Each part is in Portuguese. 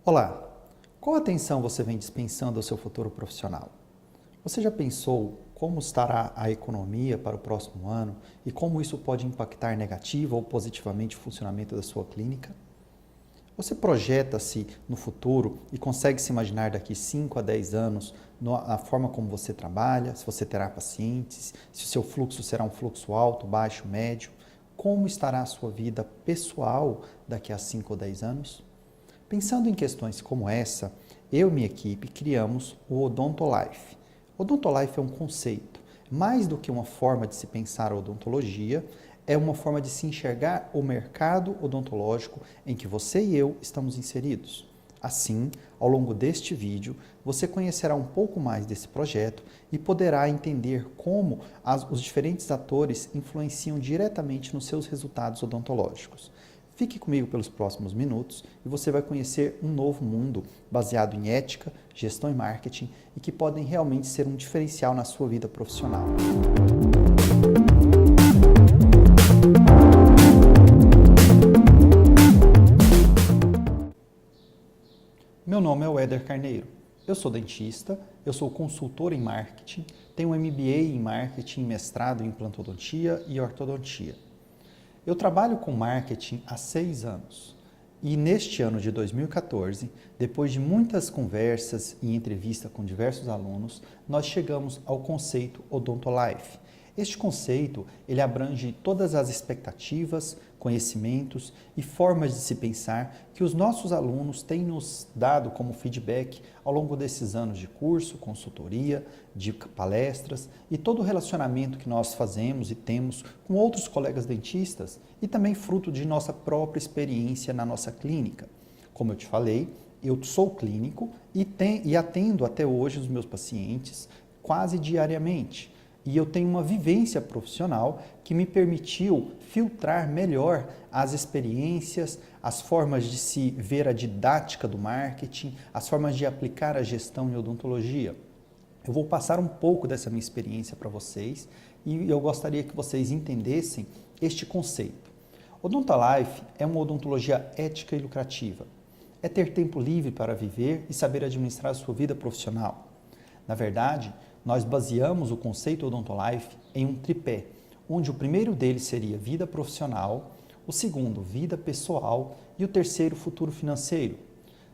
Olá, qual atenção você vem dispensando ao seu futuro profissional? Você já pensou como estará a economia para o próximo ano e como isso pode impactar negativa ou positivamente o funcionamento da sua clínica? Você projeta-se no futuro e consegue se imaginar daqui 5 a 10 anos na forma como você trabalha, se você terá pacientes, se o seu fluxo será um fluxo alto, baixo, médio? Como estará a sua vida pessoal daqui a 5 ou 10 anos? Pensando em questões como essa, eu e minha equipe criamos o Odontolife. Odontolife é um conceito, mais do que uma forma de se pensar a odontologia, é uma forma de se enxergar o mercado odontológico em que você e eu estamos inseridos. Assim, ao longo deste vídeo, você conhecerá um pouco mais desse projeto e poderá entender como os diferentes atores influenciam diretamente nos seus resultados odontológicos. Fique comigo pelos próximos minutos e você vai conhecer um novo mundo baseado em ética, gestão e marketing e que podem realmente ser um diferencial na sua vida profissional. Meu nome é Weder Carneiro. Eu sou dentista, eu sou consultor em marketing, tenho um MBA em marketing, mestrado em implantodontia e ortodontia. Eu trabalho com marketing há 6 anos e neste ano de 2014, depois de muitas conversas e entrevista com diversos alunos, nós chegamos ao conceito Odontolife. Este conceito, ele abrange todas as expectativas, conhecimentos e formas de se pensar que os nossos alunos têm nos dado como feedback ao longo desses anos de curso, consultoria, de palestras e todo o relacionamento que nós fazemos e temos com outros colegas dentistas e também fruto de nossa própria experiência na nossa clínica. Como eu te falei, eu sou clínico e atendo até hoje os meus pacientes quase diariamente. E eu tenho uma vivência profissional que me permitiu filtrar melhor as experiências, as formas de se ver a didática do marketing, as formas de aplicar a gestão em odontologia. Eu vou passar um pouco dessa minha experiência para vocês e eu gostaria que vocês entendessem este conceito. Odontolife é uma odontologia ética e lucrativa. É ter tempo livre para viver e saber administrar a sua vida profissional. Na verdade, nós baseamos o conceito Odontolife em um tripé, onde o primeiro deles seria vida profissional, o segundo, vida pessoal e o terceiro, futuro financeiro.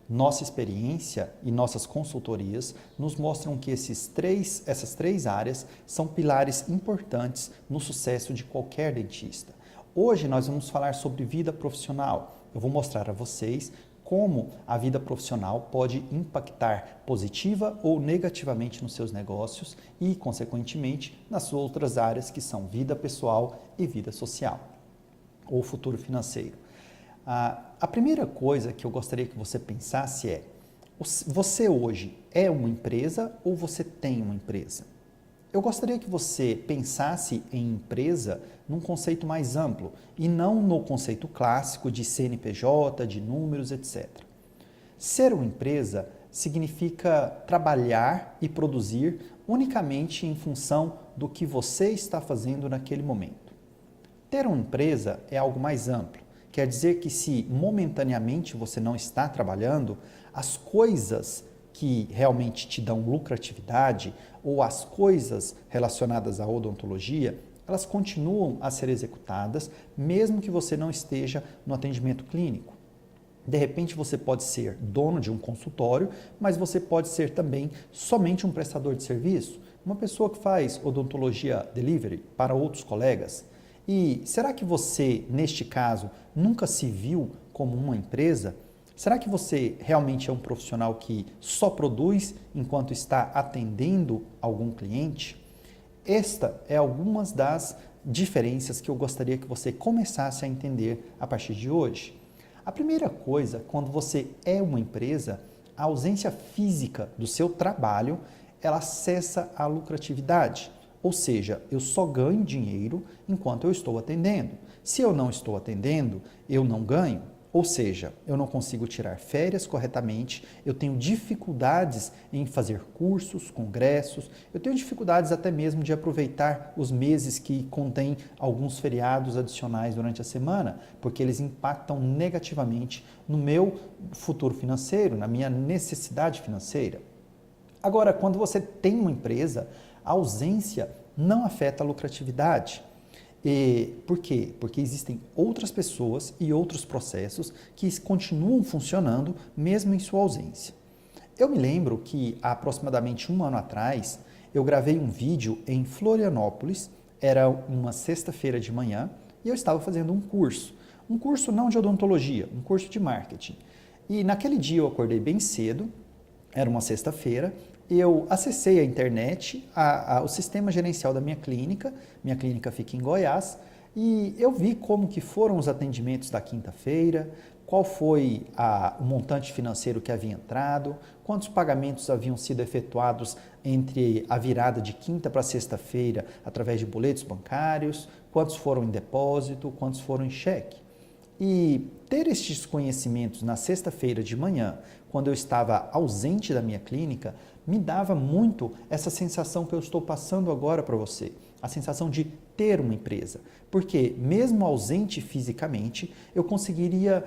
Nossa experiência e nossas consultorias nos mostram que essas três áreas são pilares importantes no sucesso de qualquer dentista. Hoje nós vamos falar sobre vida profissional. Eu vou mostrar a vocês como a vida profissional pode impactar positiva ou negativamente nos seus negócios e, consequentemente, nas suas outras áreas que são vida pessoal e vida social, ou futuro financeiro. A primeira coisa que eu gostaria que você pensasse é: você hoje é uma empresa ou você tem uma empresa? Eu gostaria que você pensasse em empresa num conceito mais amplo e não no conceito clássico de CNPJ, de números, etc. Ser uma empresa significa trabalhar e produzir unicamente em função do que você está fazendo naquele momento. Ter uma empresa é algo mais amplo. Quer dizer que se momentaneamente você não está trabalhando, as coisas que realmente te dão lucratividade ou as coisas relacionadas à odontologia, elas continuam a ser executadas mesmo que você não esteja no atendimento clínico. De repente você pode ser dono de um consultório, mas você pode ser também somente um prestador de serviço, uma pessoa que faz odontologia delivery para outros colegas. E será que você, neste caso, nunca se viu como uma empresa? Será que você realmente é um profissional que só produz enquanto está atendendo algum cliente? Esta é algumas das diferenças que eu gostaria que você começasse a entender a partir de hoje. A primeira coisa, quando você é uma empresa, a ausência física do seu trabalho, ela cessa a lucratividade. Ou seja, eu só ganho dinheiro enquanto eu estou atendendo. Se eu não estou atendendo, eu não ganho. Ou seja, eu não consigo tirar férias corretamente, eu tenho dificuldades em fazer cursos, congressos, eu tenho dificuldades até mesmo de aproveitar os meses que contêm alguns feriados adicionais durante a semana, porque eles impactam negativamente no meu futuro financeiro, na minha necessidade financeira. Agora, quando você tem uma empresa, a ausência não afeta a lucratividade. Por quê? Porque existem outras pessoas e outros processos que continuam funcionando mesmo em sua ausência. Eu me lembro que há aproximadamente um ano atrás, eu gravei um vídeo em Florianópolis, era uma sexta-feira de manhã, e eu estava fazendo um curso não de odontologia, um curso de marketing. E naquele dia eu acordei bem cedo, era uma sexta-feira, eu acessei a internet, o sistema gerencial da minha clínica fica em Goiás, e eu vi como que foram os atendimentos da quinta-feira, qual foi o montante financeiro que havia entrado, quantos pagamentos haviam sido efetuados entre a virada de quinta para sexta-feira através de boletos bancários, quantos foram em depósito, quantos foram em cheque. E ter estes conhecimentos na sexta-feira de manhã, quando eu estava ausente da minha clínica, me dava muito essa sensação que eu estou passando agora para você, a sensação de ter uma empresa. Porque mesmo ausente fisicamente, eu conseguiria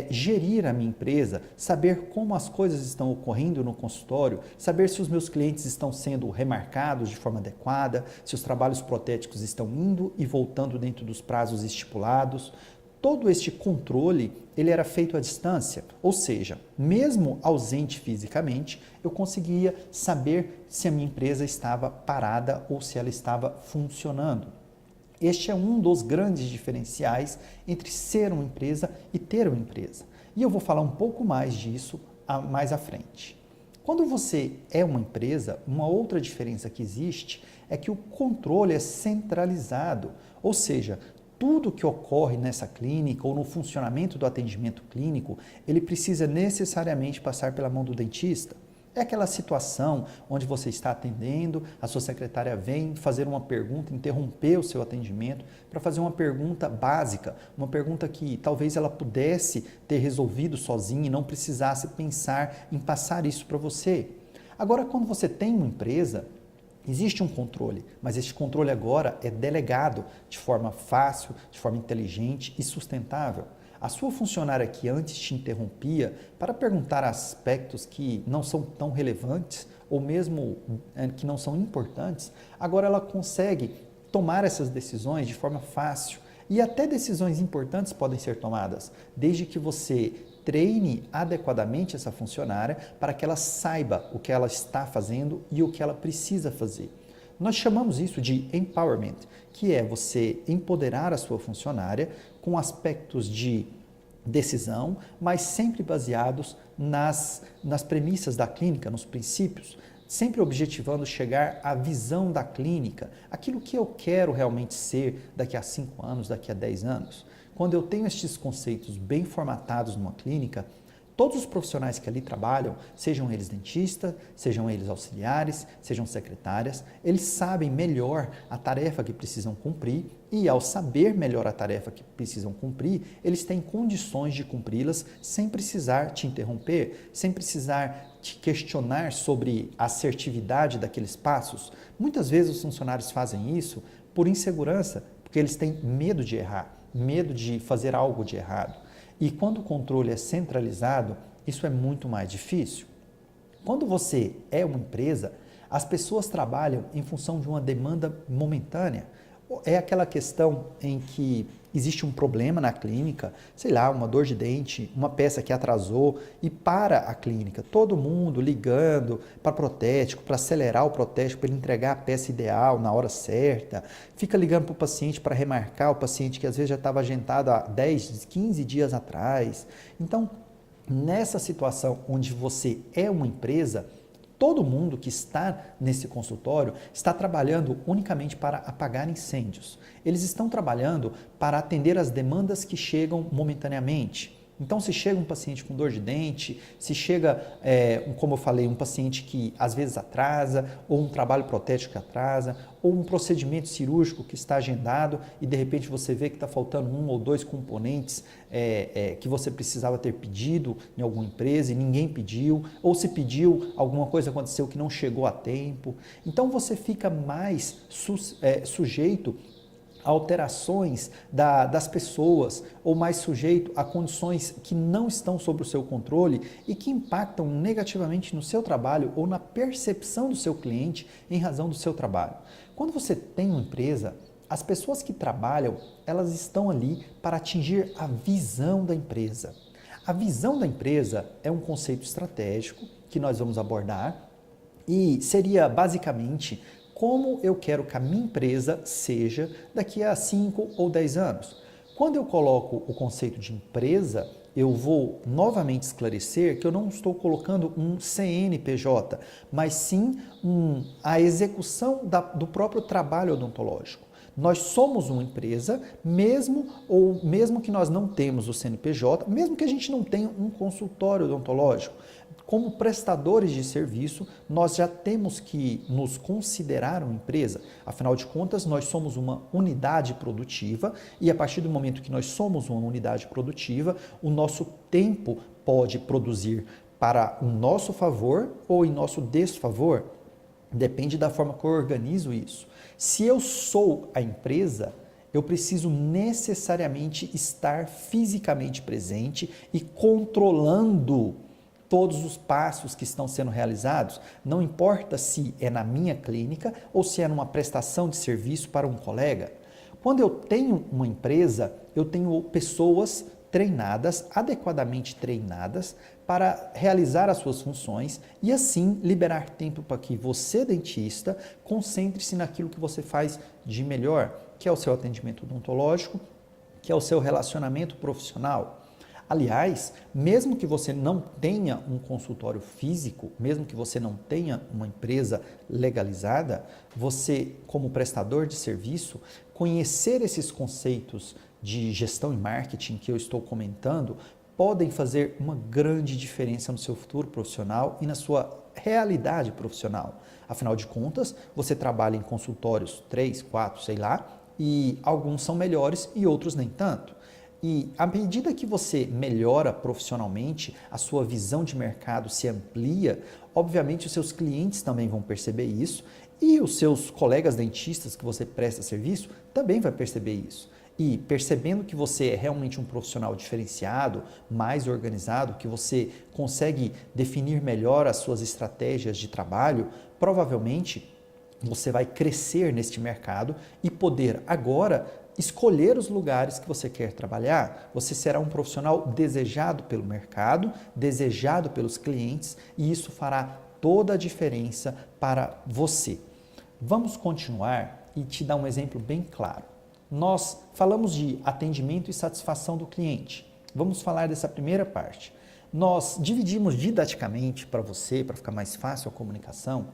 gerir a minha empresa, saber como as coisas estão ocorrendo no consultório, saber se os meus clientes estão sendo remarcados de forma adequada, se os trabalhos protéticos estão indo e voltando dentro dos prazos estipulados. Todo este controle, ele era feito à distância, ou seja, mesmo ausente fisicamente, eu conseguia saber se a minha empresa estava parada ou se ela estava funcionando. Este é um dos grandes diferenciais entre ser uma empresa e ter uma empresa. E eu vou falar um pouco mais disso mais à frente. Quando você é uma empresa, uma outra diferença que existe é que o controle é centralizado, ou seja, tudo que ocorre nessa clínica ou no funcionamento do atendimento clínico, ele precisa necessariamente passar pela mão do dentista. É aquela situação onde você está atendendo, a sua secretária vem fazer uma pergunta, interromper o seu atendimento para fazer uma pergunta básica, uma pergunta que talvez ela pudesse ter resolvido sozinha e não precisasse pensar em passar isso para você. Agora, quando você tem uma empresa, existe um controle, mas esse controle agora é delegado de forma fácil, de forma inteligente e sustentável. A sua funcionária que antes te interrompia para perguntar aspectos que não são tão relevantes ou mesmo que não são importantes, agora ela consegue tomar essas decisões de forma fácil. E até decisões importantes podem ser tomadas, desde que você treine adequadamente essa funcionária para que ela saiba o que ela está fazendo e o que ela precisa fazer. Nós chamamos isso de empowerment, que é você empoderar a sua funcionária com aspectos de decisão, mas sempre baseados nas premissas da clínica, nos princípios, sempre objetivando chegar à visão da clínica, aquilo que eu quero realmente ser daqui a 5 anos, daqui a 10 anos. Quando eu tenho estes conceitos bem formatados numa clínica, todos os profissionais que ali trabalham, sejam eles dentistas, sejam eles auxiliares, sejam secretárias, eles sabem melhor a tarefa que precisam cumprir e, ao saber melhor a tarefa que precisam cumprir, eles têm condições de cumpri-las sem precisar te interromper, sem precisar te questionar sobre a assertividade daqueles passos. Muitas vezes os funcionários fazem isso por insegurança, porque eles têm medo de errar, medo de fazer algo de errado. E quando o controle é centralizado, isso é muito mais difícil. Quando você é uma empresa, as pessoas trabalham em função de uma demanda momentânea. É aquela questão em que existe um problema na clínica, sei lá, uma dor de dente, uma peça que atrasou e para a clínica, todo mundo ligando para protético, para acelerar o protético, para ele entregar a peça ideal na hora certa, fica ligando para o paciente para remarcar o paciente que às vezes já estava agendado há 10, 15 dias atrás. Então, nessa situação onde você é uma empresa, todo mundo que está nesse consultório está trabalhando unicamente para apagar incêndios. Eles estão trabalhando para atender as demandas que chegam momentaneamente. Então, se chega um paciente com dor de dente, se chega, como eu falei, um paciente que às vezes atrasa, ou um trabalho protético que atrasa, ou um procedimento cirúrgico que está agendado e de repente você vê que está faltando um ou dois componentes que você precisava ter pedido em alguma empresa e ninguém pediu, ou se pediu, alguma coisa aconteceu que não chegou a tempo. Então, você fica mais sujeito alterações das pessoas ou mais sujeito a condições que não estão sob o seu controle e que impactam negativamente no seu trabalho ou na percepção do seu cliente em razão do seu trabalho. Quando você tem uma empresa, as pessoas que trabalham, elas estão ali para atingir a visão da empresa. A visão da empresa é um conceito estratégico que nós vamos abordar e seria basicamente como eu quero que a minha empresa seja daqui a 5 ou 10 anos. Quando eu coloco o conceito de empresa, eu vou novamente esclarecer que eu não estou colocando um CNPJ, mas sim a execução do próprio trabalho odontológico. Nós somos uma empresa, mesmo que nós não temos o CNPJ, mesmo que a gente não tenha um consultório odontológico. Como prestadores de serviço, nós já temos que nos considerar uma empresa. Afinal de contas, nós somos uma unidade produtiva e a partir do momento que nós somos uma unidade produtiva, o nosso tempo pode produzir para o nosso favor ou em nosso desfavor. Depende da forma que eu organizo isso. Se eu sou a empresa, eu preciso necessariamente estar fisicamente presente e controlando todos os passos que estão sendo realizados, não importa se é na minha clínica ou se é numa prestação de serviço para um colega. Quando eu tenho uma empresa, eu tenho pessoas treinadas, adequadamente treinadas, para realizar as suas funções e assim liberar tempo para que você, dentista, concentre-se naquilo que você faz de melhor, que é o seu atendimento odontológico, que é o seu relacionamento profissional. Aliás, mesmo que você não tenha um consultório físico, mesmo que você não tenha uma empresa legalizada, você, como prestador de serviço, conhecer esses conceitos de gestão e marketing que eu estou comentando, podem fazer uma grande diferença no seu futuro profissional e na sua realidade profissional. Afinal de contas, você trabalha em consultórios 3, 4, sei lá, e alguns são melhores e outros nem tanto. E à medida que você melhora profissionalmente, a sua visão de mercado se amplia, obviamente os seus clientes também vão perceber isso e os seus colegas dentistas que você presta serviço também vai perceber isso. E percebendo que você é realmente um profissional diferenciado, mais organizado, que você consegue definir melhor as suas estratégias de trabalho, provavelmente você vai crescer neste mercado e poder agora escolher os lugares que você quer trabalhar. Você será um profissional desejado pelo mercado, desejado pelos clientes e isso fará toda a diferença para você. Vamos continuar e te dar um exemplo bem claro. Nós falamos de atendimento e satisfação do cliente. Vamos falar dessa primeira parte. Nós dividimos didaticamente para você, para ficar mais fácil a comunicação,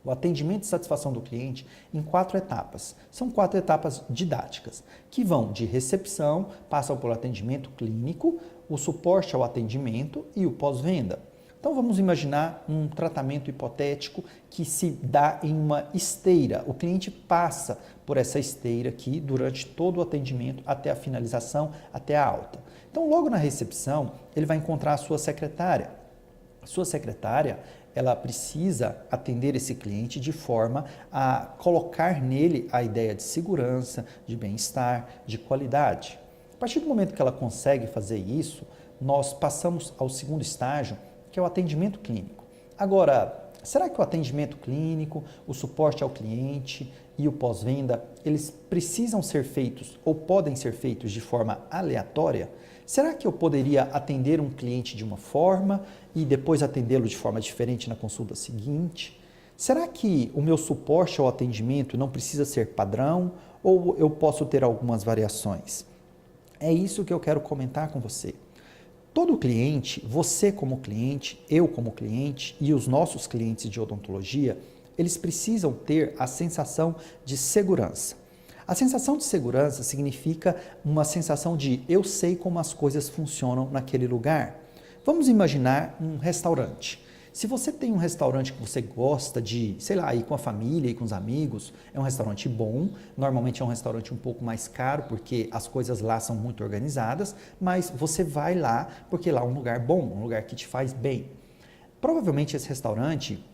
o atendimento e satisfação do cliente em 4 etapas. São 4 etapas didáticas, que vão de recepção, passam pelo atendimento clínico, o suporte ao atendimento e o pós-venda. Então vamos imaginar um tratamento hipotético que se dá em uma esteira. O cliente passa por essa esteira aqui durante todo o atendimento até a finalização, até a alta. Então logo na recepção ele vai encontrar a sua secretária. A sua secretária, ela precisa atender esse cliente de forma a colocar nele a ideia de segurança, de bem-estar, de qualidade. A partir do momento que ela consegue fazer isso, nós passamos ao segundo estágio, que é o atendimento clínico. Agora, será que o atendimento clínico, o suporte ao cliente e o pós-venda, eles precisam ser feitos ou podem ser feitos de forma aleatória? Será que eu poderia atender um cliente de uma forma e depois atendê-lo de forma diferente na consulta seguinte? Será que o meu suporte ao atendimento não precisa ser padrão ou eu posso ter algumas variações? É isso que eu quero comentar com você. Todo cliente, você como cliente, eu como cliente e os nossos clientes de odontologia, eles precisam ter a sensação de segurança. A sensação de segurança significa uma sensação de eu sei como as coisas funcionam naquele lugar. Vamos imaginar um restaurante. Se você tem um restaurante que você gosta de, sei lá, ir com a família, ir com os amigos, é um restaurante bom, normalmente é um restaurante um pouco mais caro, porque as coisas lá são muito organizadas, mas você vai lá porque lá é um lugar bom, um lugar que te faz bem. Provavelmente esse restaurante,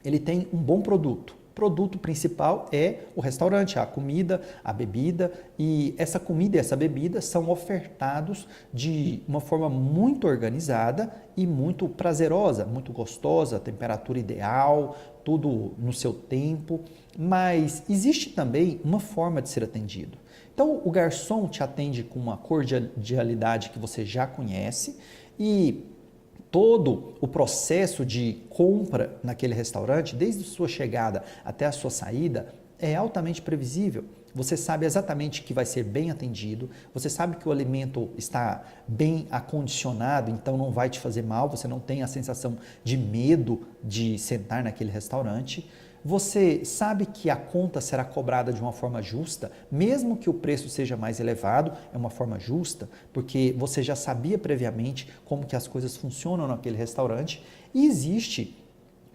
ele tem um bom produto. O produto principal é o restaurante, a comida, a bebida, e essa comida e essa bebida são ofertados de uma forma muito organizada e muito prazerosa, muito gostosa, temperatura ideal, tudo no seu tempo, mas existe também uma forma de ser atendido. Então, o garçom te atende com uma cordialidade que você já conhece e todo o processo de compra naquele restaurante, desde a sua chegada até a sua saída, é altamente previsível. Você sabe exatamente que vai ser bem atendido, você sabe que o alimento está bem acondicionado, então não vai te fazer mal, você não tem a sensação de medo de sentar naquele restaurante. Você sabe que a conta será cobrada de uma forma justa, mesmo que o preço seja mais elevado, é uma forma justa, porque você já sabia previamente como que as coisas funcionam naquele restaurante e existe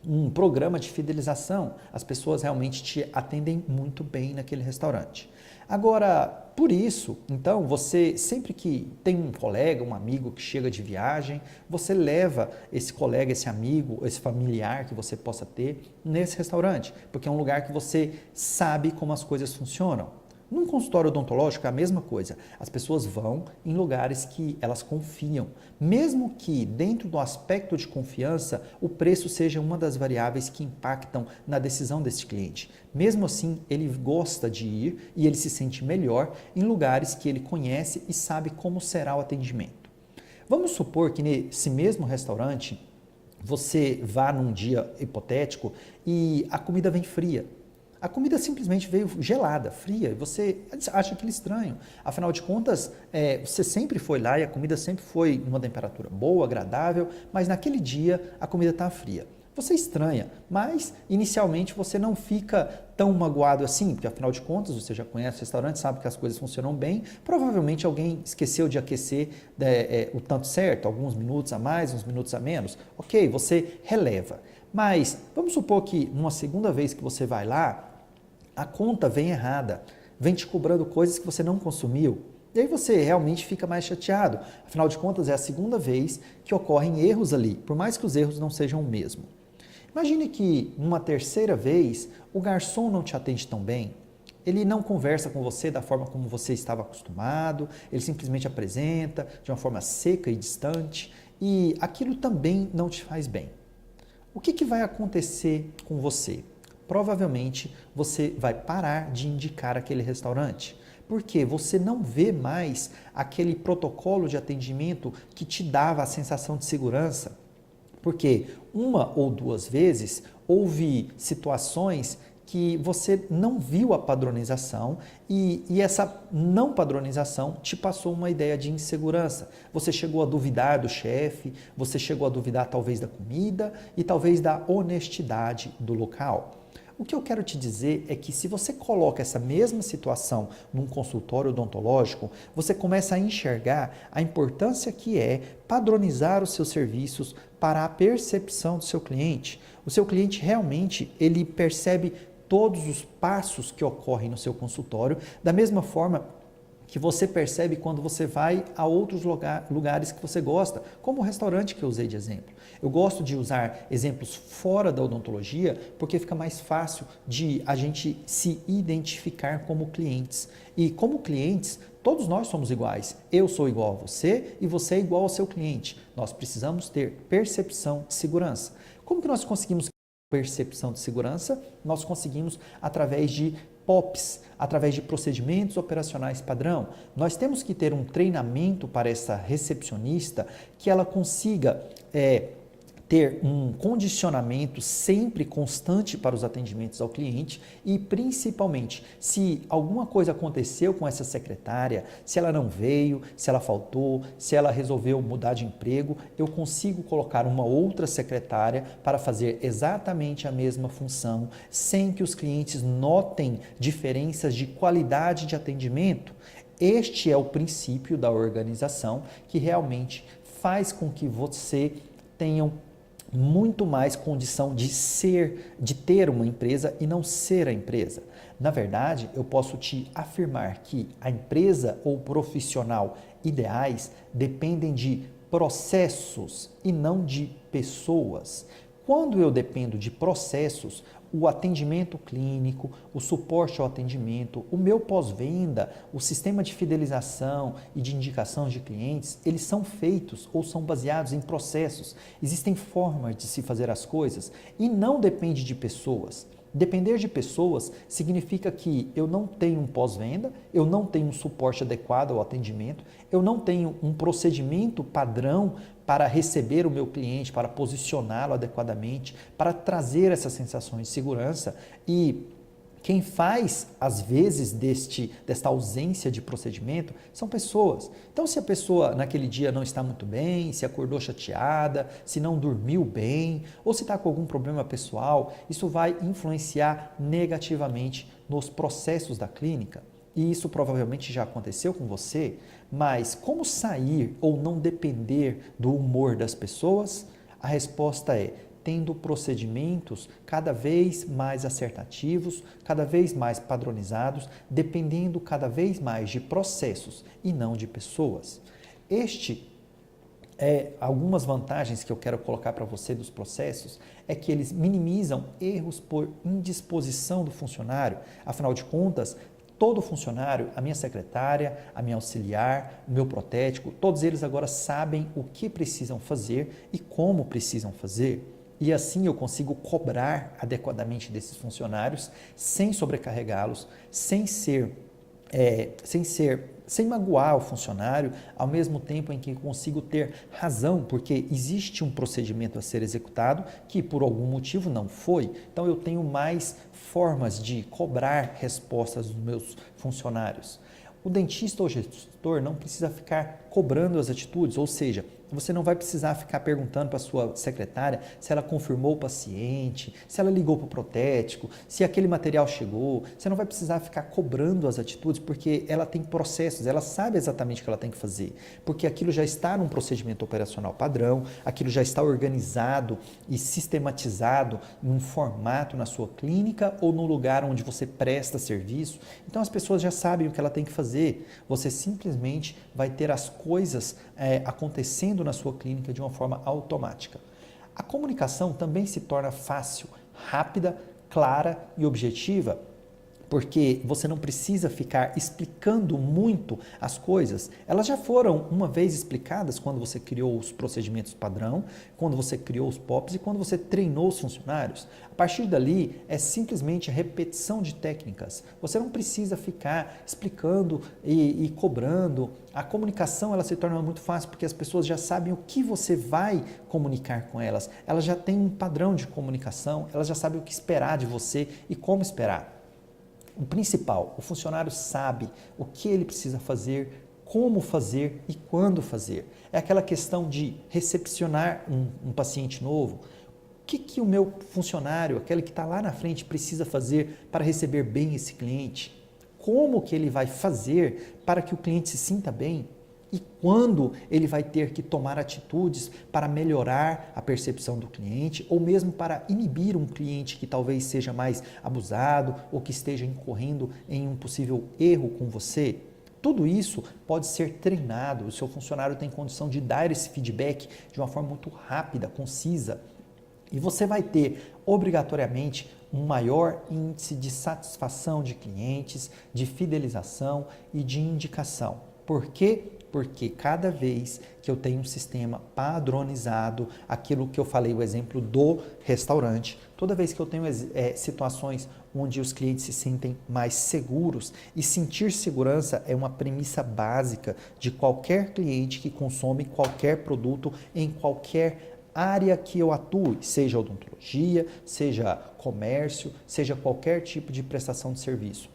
um programa de fidelização. As pessoas realmente te atendem muito bem naquele restaurante. Agora, por isso, então, você sempre que tem um colega, um amigo que chega de viagem, você leva esse colega, esse amigo, esse familiar que você possa ter nesse restaurante, porque é um lugar que você sabe como as coisas funcionam. Num consultório odontológico é a mesma coisa. As pessoas vão em lugares que elas confiam. Mesmo que dentro do aspecto de confiança, o preço seja uma das variáveis que impactam na decisão desse cliente. Mesmo assim, ele gosta de ir e ele se sente melhor em lugares que ele conhece e sabe como será o atendimento. Vamos supor que nesse mesmo restaurante, você vá num dia hipotético e a comida vem fria. A comida simplesmente veio gelada, fria, e você acha aquilo estranho. Afinal de contas, você sempre foi lá e a comida sempre foi numa temperatura boa, agradável, mas naquele dia a comida está fria. Você estranha, mas inicialmente você não fica tão magoado assim, porque afinal de contas você já conhece o restaurante, sabe que as coisas funcionam bem. Provavelmente alguém esqueceu de aquecer o tanto certo, alguns minutos a mais, uns minutos a menos. Ok, você releva. Mas vamos supor que numa segunda vez que você vai lá, a conta vem errada, vem te cobrando coisas que você não consumiu. E aí você realmente fica mais chateado. Afinal de contas, é a segunda vez que ocorrem erros ali, por mais que os erros não sejam o mesmo. Imagine que numa terceira vez, o garçom não te atende tão bem, ele não conversa com você da forma como você estava acostumado, ele simplesmente apresenta de uma forma seca e distante, e aquilo também não te faz bem. O que vai acontecer com você? Provavelmente você vai parar de indicar aquele restaurante, porque você não vê mais aquele protocolo de atendimento que te dava a sensação de segurança. Porque uma ou duas vezes houve situações que você não viu a padronização e essa não padronização te passou uma ideia de insegurança. Você chegou a duvidar do chefe, você chegou a duvidar talvez da comida e talvez da honestidade do local. O que eu quero te dizer é que se você coloca essa mesma situação num consultório odontológico, você começa a enxergar a importância que é padronizar os seus serviços para a percepção do seu cliente. O seu cliente realmente, ele percebe todos os passos que ocorrem no seu consultório, da mesma forma que você percebe quando você vai a outros lugares que você gosta, como o restaurante que eu usei de exemplo. Eu gosto de usar exemplos fora da odontologia porque fica mais fácil de a gente se identificar como clientes. E como clientes, todos nós somos iguais. Eu sou igual a você e você é igual ao seu cliente. Nós precisamos ter percepção de segurança. Como que nós conseguimos percepção de segurança? Nós conseguimos através de POPs, através de procedimentos operacionais padrão. Nós temos que ter um treinamento para essa recepcionista que ela consiga ter um condicionamento sempre constante para os atendimentos ao cliente e, principalmente, se alguma coisa aconteceu com essa secretária, se ela não veio, se ela faltou, se ela resolveu mudar de emprego, eu consigo colocar uma outra secretária para fazer exatamente a mesma função, sem que os clientes notem diferenças de qualidade de atendimento. Este é o princípio da organização que realmente faz com que você tenha muito mais condição de ter uma empresa e não ser a empresa. Na verdade, eu posso te afirmar que a empresa ou profissional ideais dependem de processos e não de pessoas. Quando eu dependo de processos, o atendimento clínico, o suporte ao atendimento, o meu pós-venda, o sistema de fidelização e de indicação de clientes, eles são feitos ou são baseados em processos. Existem formas de se fazer as coisas e não depende de pessoas. Depender de pessoas significa que eu não tenho um pós-venda, eu não tenho um suporte adequado ao atendimento, eu não tenho um procedimento padrão para receber o meu cliente, para posicioná-lo adequadamente, para trazer essas sensações de segurança e quem faz, às vezes, desta ausência de procedimento são pessoas. Então, se a pessoa naquele dia não está muito bem, se acordou chateada, se não dormiu bem, ou se está com algum problema pessoal, isso vai influenciar negativamente nos processos da clínica. E isso provavelmente já aconteceu com você, mas como sair ou não depender do humor das pessoas? A resposta é: tendo procedimentos cada vez mais assertativos, cada vez mais padronizados, dependendo cada vez mais de processos e não de pessoas. Algumas vantagens que eu quero colocar para você dos processos é que eles minimizam erros por indisposição do funcionário. Afinal de contas, todo funcionário, a minha secretária, a minha auxiliar, o meu protético, todos eles agora sabem o que precisam fazer e como precisam fazer. E assim eu consigo cobrar adequadamente desses funcionários sem sobrecarregá-los, sem magoar o funcionário, ao mesmo tempo em que consigo ter razão, porque existe um procedimento a ser executado que por algum motivo não foi. Então eu tenho mais formas de cobrar respostas dos meus funcionários. O dentista ou gestor não precisa ficar cobrando as atitudes, ou seja, você não vai precisar ficar perguntando para a sua secretária se ela confirmou o paciente, se ela ligou para o protético, se aquele material chegou. Você não vai precisar ficar cobrando as atitudes porque ela tem processos, ela sabe exatamente o que ela tem que fazer, porque aquilo já está num procedimento operacional padrão, aquilo já está organizado e sistematizado em um formato na sua clínica ou no lugar onde você presta serviço. Então as pessoas já sabem o que ela tem que fazer. Você simplesmente vai ter as coisas acontecendo na sua clínica de uma forma automática. A comunicação também se torna fácil, rápida, clara e objetiva, porque você não precisa ficar explicando muito as coisas. Elas já foram uma vez explicadas quando você criou os procedimentos padrão, quando você criou os POPs e quando você treinou os funcionários. A partir dali, é simplesmente a repetição de técnicas. Você não precisa ficar explicando e cobrando. A comunicação ela se torna muito fácil porque as pessoas já sabem o que você vai comunicar com elas. Elas já têm um padrão de comunicação, elas já sabem o que esperar de você e como esperar. O principal, o funcionário sabe o que ele precisa fazer, como fazer e quando fazer. É aquela questão de recepcionar um paciente novo. O que o meu funcionário, aquele que está lá na frente, precisa fazer para receber bem esse cliente? Como que ele vai fazer para que o cliente se sinta bem? E quando ele vai ter que tomar atitudes para melhorar a percepção do cliente ou mesmo para inibir um cliente que talvez seja mais abusado ou que esteja incorrendo em um possível erro com você? Tudo isso pode ser treinado, o seu funcionário tem condição de dar esse feedback de uma forma muito rápida, concisa. E você vai ter, obrigatoriamente, um maior índice de satisfação de clientes, de fidelização e de indicação. Por quê? Porque cada vez que eu tenho um sistema padronizado, aquilo que eu falei, o exemplo do restaurante, toda vez que eu tenho situações onde os clientes se sentem mais seguros, e sentir segurança é uma premissa básica de qualquer cliente que consome qualquer produto em qualquer área que eu atue, seja odontologia, seja comércio, seja qualquer tipo de prestação de serviço.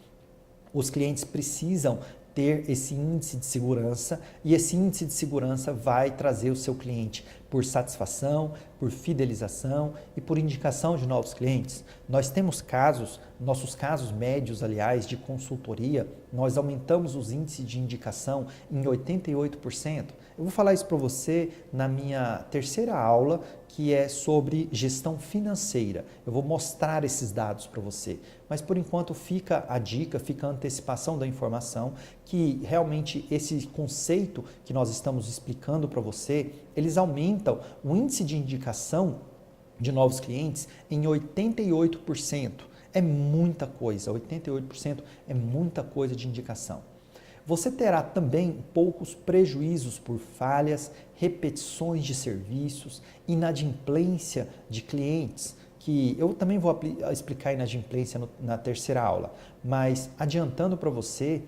Os clientes precisam ter esse índice de segurança e esse índice de segurança vai trazer o seu cliente por satisfação, por fidelização e por indicação de novos clientes. Nós temos casos, nossos casos médios, aliás, de consultoria, nós aumentamos os índices de indicação em 88%. Eu vou falar isso para você na minha terceira aula, que é sobre gestão financeira. Eu vou mostrar esses dados para você. Mas por enquanto fica a dica, fica a antecipação da informação que realmente esse conceito que nós estamos explicando para você, eles aumentam o índice de indicação de novos clientes em 88%. É muita coisa, 88% é muita coisa de indicação. Você terá também poucos prejuízos por falhas, repetições de serviços, inadimplência de clientes, que eu também vou explicar inadimplência na terceira aula, mas adiantando para você,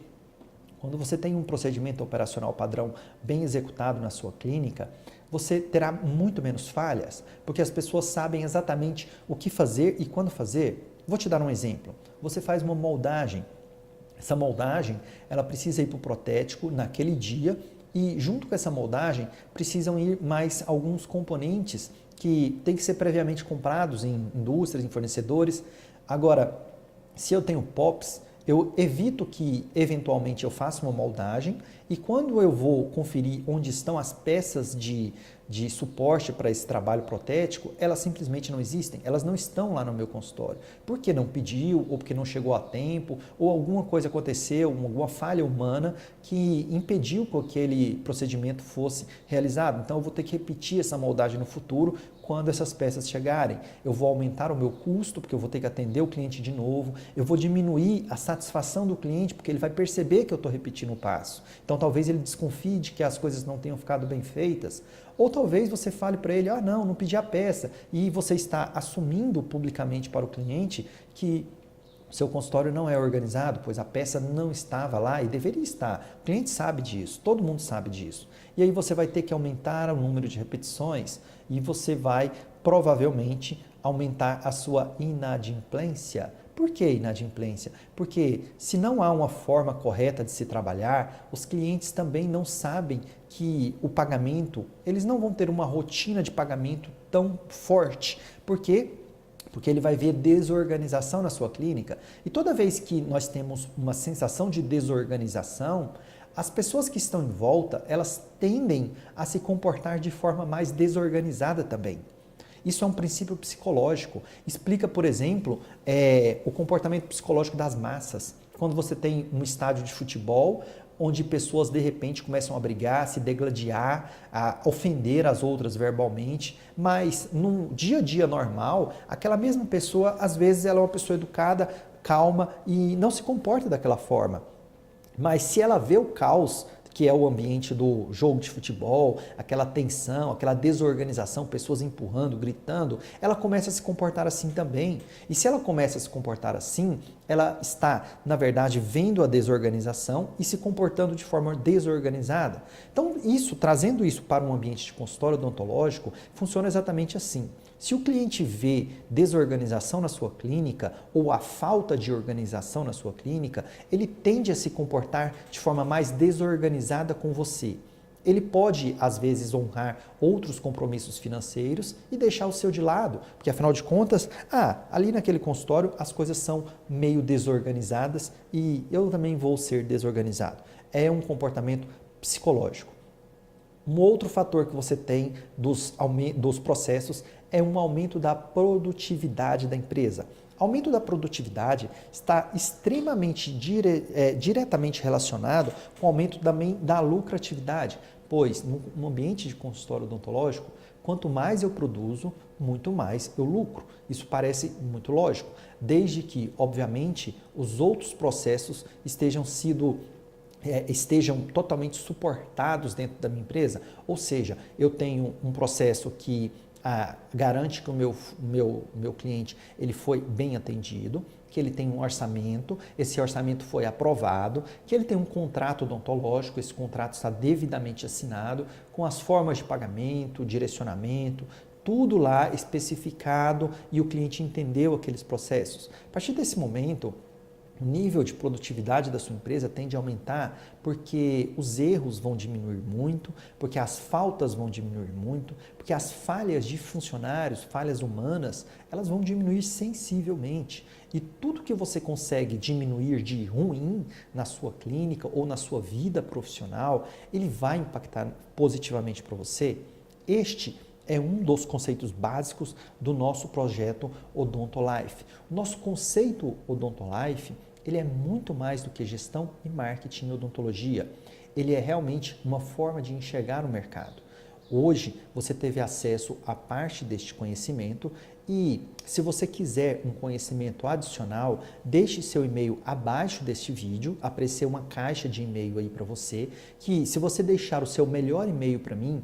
quando você tem um procedimento operacional padrão bem executado na sua clínica, você terá muito menos falhas, porque as pessoas sabem exatamente o que fazer e quando fazer. Vou te dar um exemplo. Você faz uma moldagem. Essa moldagem, ela precisa ir para o protético naquele dia e junto com essa moldagem precisam ir mais alguns componentes que têm que ser previamente comprados em indústrias, em fornecedores. Agora, se eu tenho POPs, eu evito que eventualmente eu faça uma moldagem e quando eu vou conferir onde estão as peças de suporte para esse trabalho protético, elas simplesmente não existem, elas não estão lá no meu consultório. Porque não pediu, ou porque não chegou a tempo, ou alguma coisa aconteceu, alguma falha humana que impediu que aquele procedimento fosse realizado. Então eu vou ter que repetir essa moldagem no futuro quando essas peças chegarem. Eu vou aumentar o meu custo, porque eu vou ter que atender o cliente de novo, eu vou diminuir a satisfação do cliente, porque ele vai perceber que eu estou repetindo o passo. Então talvez ele desconfie de que as coisas não tenham ficado bem feitas. Ou talvez você fale para ele, não pedi a peça, e você está assumindo publicamente para o cliente que o seu consultório não é organizado, pois a peça não estava lá e deveria estar. O cliente sabe disso, todo mundo sabe disso. E aí você vai ter que aumentar o número de repetições e você vai provavelmente aumentar a sua inadimplência. Por que inadimplência? Porque se não há uma forma correta de se trabalhar, os clientes também não sabem que o pagamento, eles não vão ter uma rotina de pagamento tão forte. Por quê? Porque ele vai ver desorganização na sua clínica. E toda vez que nós temos uma sensação de desorganização, as pessoas que estão em volta, elas tendem a se comportar de forma mais desorganizada também. Isso é um princípio psicológico. Explica, por exemplo, o comportamento psicológico das massas. Quando você tem um estádio de futebol, onde pessoas de repente começam a brigar, a se degladiar, a ofender as outras verbalmente, mas no dia a dia normal, aquela mesma pessoa, às vezes ela é uma pessoa educada, calma e não se comporta daquela forma. Mas se ela vê o caos, que é o ambiente do jogo de futebol, aquela tensão, aquela desorganização, pessoas empurrando, gritando, ela começa a se comportar assim também. E se ela começa a se comportar assim, ela está, na verdade, vendo a desorganização e se comportando de forma desorganizada. Então, trazendo isso para um ambiente de consultório odontológico, funciona exatamente assim. Se o cliente vê desorganização na sua clínica ou a falta de organização na sua clínica, ele tende a se comportar de forma mais desorganizada com você. Ele pode, às vezes, honrar outros compromissos financeiros e deixar o seu de lado, porque afinal de contas, ali naquele consultório as coisas são meio desorganizadas e eu também vou ser desorganizado. É um comportamento psicológico. Um outro fator que você tem dos processos é um aumento da produtividade da empresa. Aumento da produtividade está extremamente diretamente relacionado com o aumento da lucratividade, pois no ambiente de consultório odontológico, quanto mais eu produzo, muito mais eu lucro. Isso parece muito lógico, desde que, obviamente, os outros processos estejam totalmente suportados dentro da minha empresa. Ou seja, eu tenho um processo que garante que o meu cliente ele foi bem atendido, que ele tem um orçamento, esse orçamento foi aprovado, que ele tem um contrato odontológico, esse contrato está devidamente assinado, com as formas de pagamento, direcionamento, tudo lá especificado e o cliente entendeu aqueles processos. A partir desse momento, o nível de produtividade da sua empresa tende a aumentar porque os erros vão diminuir muito, porque as faltas vão diminuir muito, porque as falhas de funcionários, falhas humanas, elas vão diminuir sensivelmente. E tudo que você consegue diminuir de ruim na sua clínica ou na sua vida profissional, ele vai impactar positivamente para você. Este é um dos conceitos básicos do nosso projeto Odontolife. O nosso conceito Odontolife, ele é muito mais do que gestão e marketing e odontologia. Ele é realmente uma forma de enxergar o mercado. Hoje você teve acesso a parte deste conhecimento e se você quiser um conhecimento adicional, deixe seu e-mail abaixo deste vídeo, aparecer uma caixa de e-mail aí para você, que se você deixar o seu melhor e-mail para mim,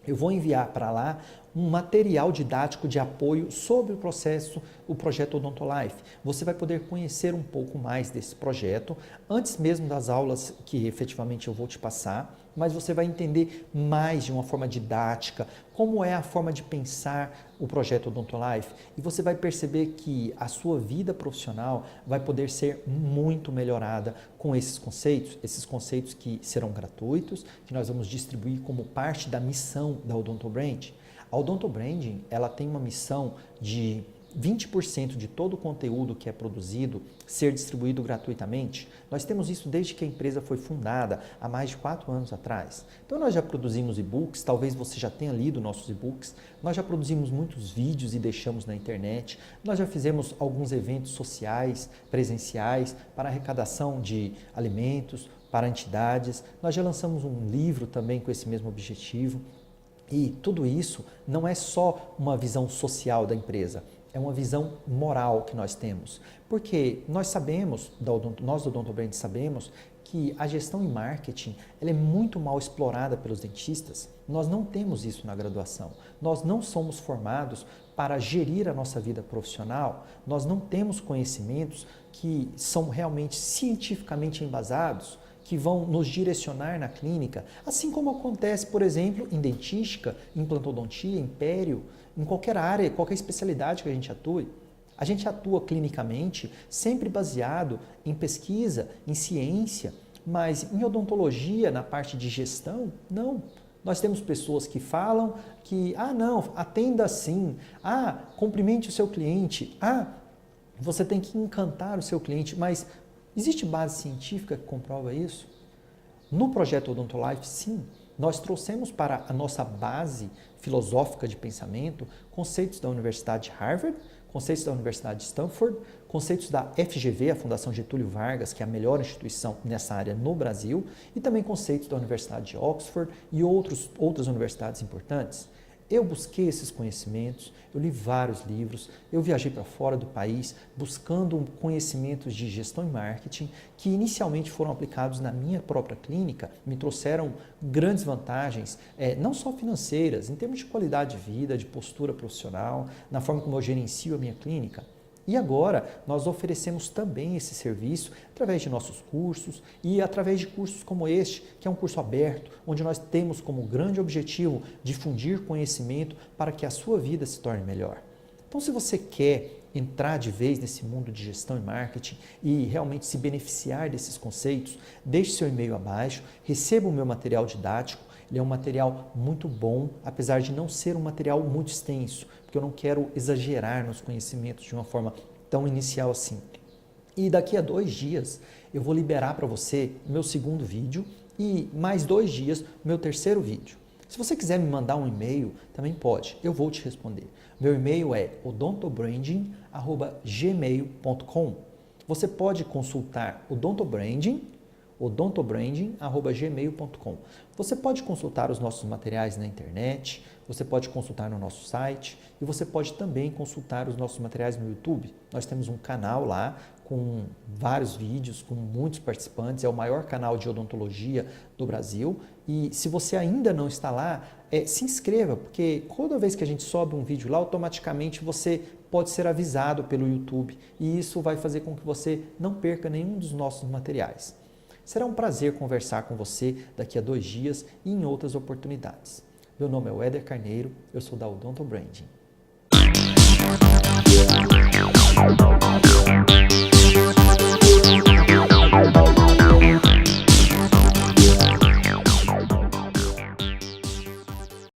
eu vou enviar para lá um material didático de apoio sobre o projeto Odontolife. Você vai poder conhecer um pouco mais desse projeto, antes mesmo das aulas que efetivamente eu vou te passar, mas você vai entender mais de uma forma didática, como é a forma de pensar o projeto Odontolife e você vai perceber que a sua vida profissional vai poder ser muito melhorada com esses conceitos que serão gratuitos, que nós vamos distribuir como parte da missão da Odontobrand. A Odontobranding, ela tem uma missão de 20% de todo o conteúdo que é produzido ser distribuído gratuitamente. Nós temos isso desde que a empresa foi fundada, há mais de 4 anos atrás. Então nós já produzimos e-books, talvez você já tenha lido nossos e-books, nós já produzimos muitos vídeos e deixamos na internet, nós já fizemos alguns eventos sociais, presenciais, para arrecadação de alimentos, para entidades, nós já lançamos um livro também com esse mesmo objetivo. E tudo isso não é só uma visão social da empresa, é uma visão moral que nós temos. Porque nós sabemos, nós do Odontobrand sabemos que a gestão e marketing ela é muito mal explorada pelos dentistas. Nós não temos isso na graduação. Nós não somos formados para gerir a nossa vida profissional. Nós não temos conhecimentos que são realmente cientificamente embasados, que vão nos direcionar na clínica, assim como acontece, por exemplo, em dentística, implantodontia, em pério, em qualquer área, qualquer especialidade que a gente atue. A gente atua clinicamente sempre baseado em pesquisa, em ciência, mas em odontologia, na parte de gestão, não. Nós temos pessoas que falam que, não, atenda assim, cumprimente o seu cliente, você tem que encantar o seu cliente, mas existe base científica que comprova isso? No projeto Odontolife, sim. Nós trouxemos para a nossa base filosófica de pensamento conceitos da Universidade de Harvard, conceitos da Universidade de Stanford, conceitos da FGV, a Fundação Getúlio Vargas, que é a melhor instituição nessa área no Brasil, e também conceitos da Universidade de Oxford e outras universidades importantes. Eu busquei esses conhecimentos, eu li vários livros, eu viajei para fora do país buscando conhecimentos de gestão e marketing que inicialmente foram aplicados na minha própria clínica, me trouxeram grandes vantagens, não só financeiras, em termos de qualidade de vida, de postura profissional, na forma como eu gerencio a minha clínica. E agora nós oferecemos também esse serviço através de nossos cursos e através de cursos como este, que é um curso aberto, onde nós temos como grande objetivo difundir conhecimento para que a sua vida se torne melhor. Então, se você quer entrar de vez nesse mundo de gestão e marketing e realmente se beneficiar desses conceitos, deixe seu e-mail abaixo, receba o meu material didático. Ele é um material muito bom, apesar de não ser um material muito extenso, porque eu não quero exagerar nos conhecimentos de uma forma tão inicial assim. E daqui a 2 dias eu vou liberar para você o meu segundo vídeo e mais 2 dias o meu terceiro vídeo. Se você quiser me mandar um e-mail, também pode, eu vou te responder. Meu e-mail é odontobranding@gmail.com. Você pode consultar odontobranding@gmail.com. Você pode consultar os nossos materiais na internet, você pode consultar no nosso site e você pode também consultar os nossos materiais no YouTube. Nós temos um canal lá com vários vídeos, com muitos participantes, é o maior canal de odontologia do Brasil e se você ainda não está lá, se inscreva, porque toda vez que a gente sobe um vídeo lá, automaticamente você pode ser avisado pelo YouTube e isso vai fazer com que você não perca nenhum dos nossos materiais. Será um prazer conversar com você daqui a 2 dias e em outras oportunidades. Meu nome é Éder Carneiro, eu sou da Odonto Branding.